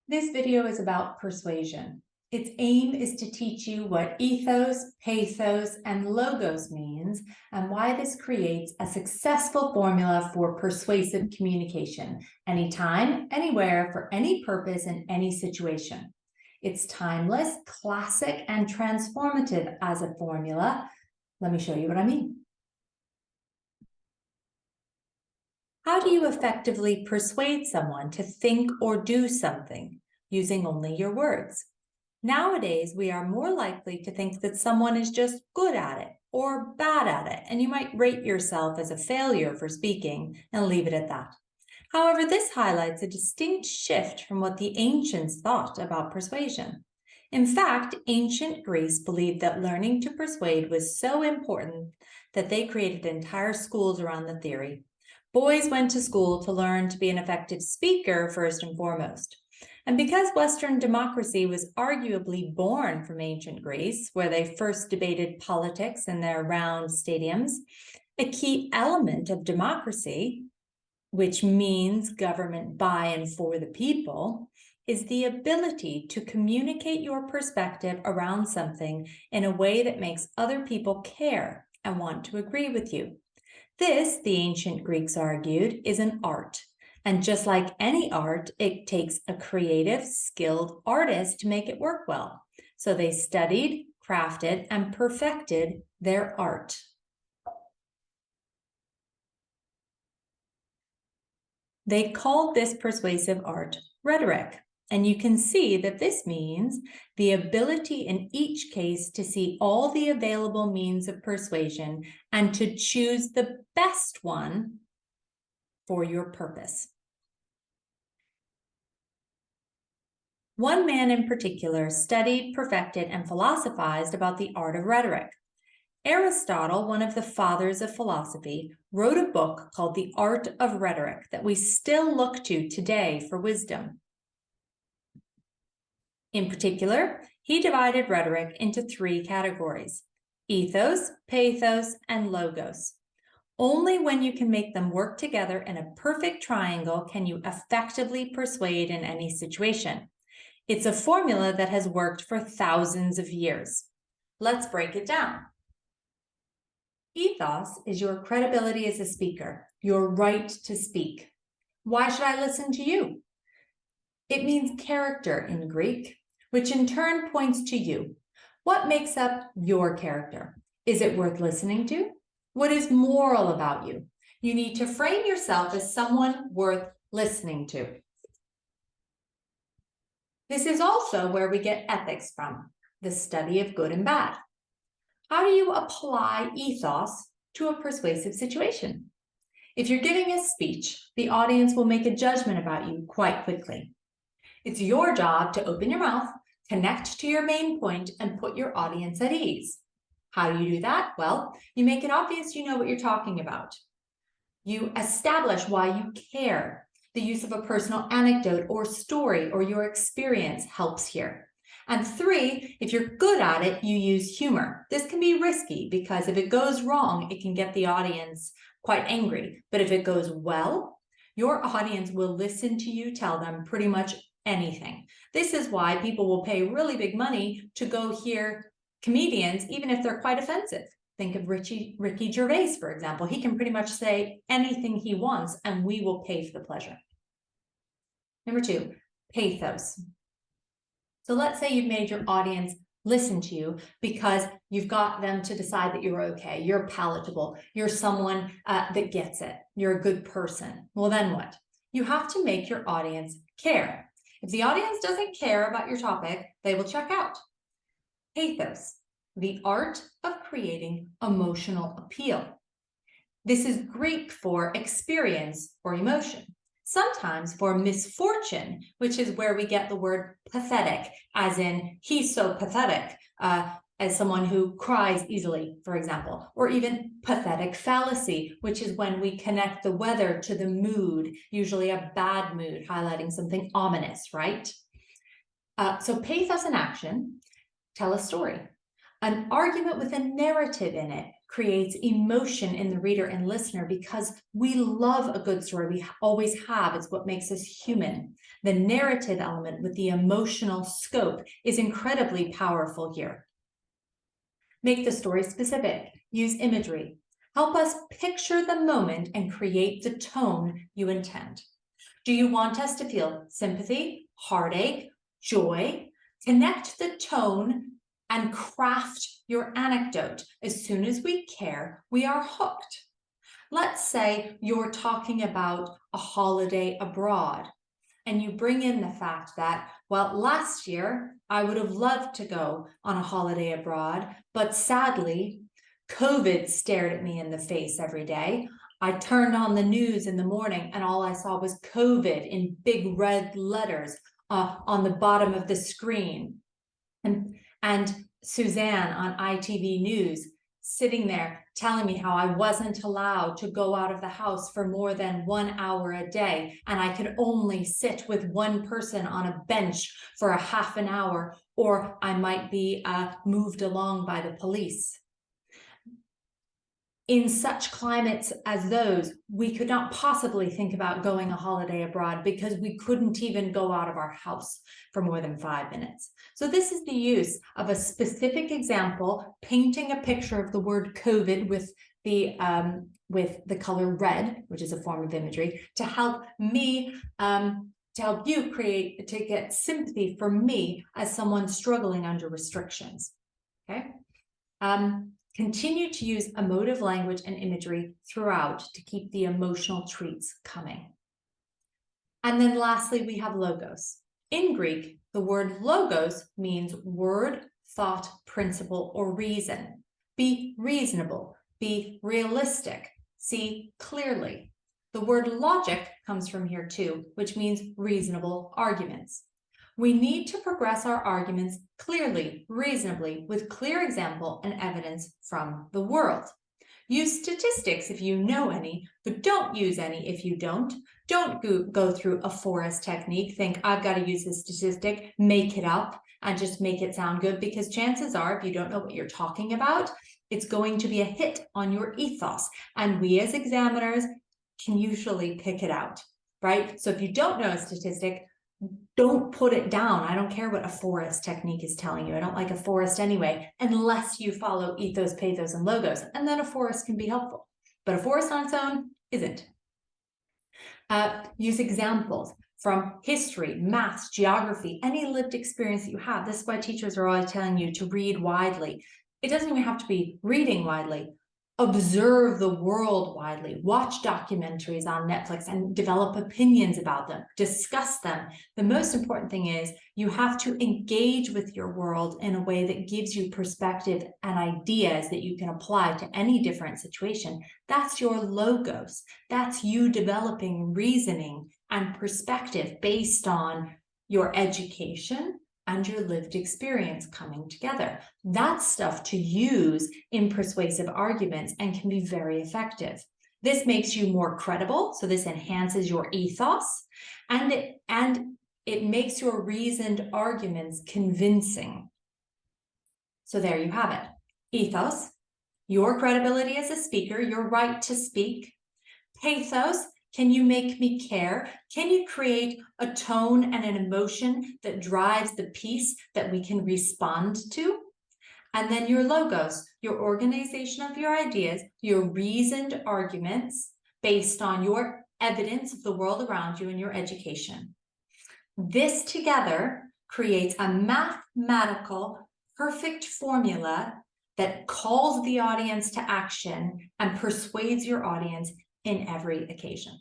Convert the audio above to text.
This video is about persuasion. Its aim is to teach you what ethos, pathos, and logos means and why this creates a successful formula for persuasive communication, anytime, anywhere, for any purpose, in any situation. It's timeless, classic, and transformative as a formula. Let me show you what I mean. How do you effectively persuade someone to think or do something using only your words? Nowadays, we are more likely to think that someone is just good at it or bad at it, and you might rate yourself as a failure for speaking and leave it at that. However, this highlights a distinct shift from what the ancients thought about persuasion. In fact, ancient Greece believed that learning to persuade was so important that they created entire schools around the theory. Boys went to school to learn to be an effective speaker first and foremost. And because Western democracy was arguably born from ancient Greece, where they first debated politics in their round stadiums, a key element of democracy, which means government by and for the people, is the ability to communicate your perspective around something in a way that makes other people care and want to agree with you. This, the ancient Greeks argued, is an art. And just like any art, it takes a creative, skilled artist to make it work well. So they studied, crafted, and perfected their art. They called this persuasive art rhetoric. And you can see that this means the ability in each case to see all the available means of persuasion and to choose the best one for your purpose. One man in particular studied, perfected, and philosophized about the art of rhetoric. Aristotle, one of the fathers of philosophy, wrote a book called The Art of Rhetoric that we still look to today for wisdom. In particular, he divided rhetoric into three categories: ethos, pathos, and logos. Only when you can make them work together in a perfect triangle can you effectively persuade in any situation. It's a formula that has worked for thousands of years. Let's break it down. Ethos is your credibility as a speaker, your right to speak. Why should I listen to you? It means character in Greek, which in turn points to you. What makes up your character? Is it worth listening to? What is moral about you? You need to frame yourself as someone worth listening to. This is also where we get ethics from, the study of good and bad. How do you apply ethos to a persuasive situation? If you're giving a speech, the audience will make a judgment about you quite quickly. It's your job to open your mouth, connect to your main point, and put your audience at ease. How do you do that? Well, you make it obvious you know what you're talking about. You establish why you care. The use of a personal anecdote or story or your experience helps here. And 3, if you're good at it, you use humor. This can be risky because if it goes wrong, it can get the audience quite angry. But if it goes well, your audience will listen to you tell them pretty much anything. This is why people will pay really big money to go hear comedians, even if they're quite offensive. Think of Ricky Gervais, for example. He can pretty much say anything he wants, and we will pay for the pleasure. Number 2, pathos. So let's say you've made your audience listen to you because you've got them to decide that you're okay, you're palatable, you're someone that gets it, you're a good person. Well, then what? You have to make your audience care. If the audience doesn't care about your topic, they will check out. Pathos, the art of creating emotional appeal. This is Greek for experience or emotion. Sometimes for misfortune, which is where we get the word pathetic, as in he's so pathetic, as someone who cries easily, for example, or even pathetic fallacy, which is when we connect the weather to the mood, usually a bad mood, highlighting something ominous, right? So pathos in action, tell a story. An argument with a narrative in it, creates emotion in the reader and listener because we love a good story. We always have. It's what makes us human. The narrative element with the emotional scope is incredibly powerful here. Make the story specific. Use imagery. Help us picture the moment and create the tone you intend. Do you want us to feel sympathy, heartache, joy? Connect the tone and craft your anecdote. As soon as we care, we are hooked. Let's say you're talking about a holiday abroad, and you bring in the fact that, well, last year I would have loved to go on a holiday abroad, but sadly, COVID stared at me in the face every day. I turned on the news in the morning and all I saw was COVID in big red letters on the bottom of the screen. And Suzanne on ITV News sitting there telling me how I wasn't allowed to go out of the house for more than 1 hour a day, and I could only sit with one person on a bench for a half an hour, or I might be moved along by the police. In such climates as those, we could not possibly think about going a holiday abroad because we couldn't even go out of our house for more than 5 minutes. So this is the use of a specific example, painting a picture of the word COVID with the color red, which is a form of imagery, to help me, to help you to get sympathy for me as someone struggling under restrictions, okay? Continue to use emotive language and imagery throughout to keep the emotional treats coming. And then lastly, we have logos. In Greek, the word logos means word, thought, principle, or reason. Be reasonable, be realistic, see clearly. The word logic comes from here too, which means reasonable arguments. We need to progress our arguments clearly, reasonably, with clear example and evidence from the world. Use statistics if you know any, but don't use any if you don't. Don't go through a forest technique, think I've got to use this statistic, make it up, and just make it sound good, because chances are, if you don't know what you're talking about, it's going to be a hit on your ethos. And we as examiners can usually pick it out, right? So if you don't know a statistic, don't put it down. I don't care what a forest technique is telling you. I don't like a forest anyway, unless you follow ethos, pathos, and logos. And then a forest can be helpful. But a forest on its own isn't. Use examples from history, maths, geography, any lived experience that you have. This is why teachers are always telling you to read widely. It doesn't even have to be reading widely. Observe the world widely, watch documentaries on Netflix and develop opinions about them, discuss them. The most important thing is you have to engage with your world in a way that gives you perspective and ideas that you can apply to any different situation. That's your logos. That's you developing reasoning and perspective based on your education and your lived experience coming together. That's stuff to use in persuasive arguments and can be very effective. This makes you more credible, so this enhances your ethos, and it makes your reasoned arguments convincing. So there you have it. Ethos, your credibility as a speaker, your right to speak. Pathos, can you make me care? Can you create a tone and an emotion that drives the piece that we can respond to? And then your logos, your organization of your ideas, your reasoned arguments based on your evidence of the world around you and your education. This together creates a mathematical, perfect formula that calls the audience to action and persuades your audience in every occasion.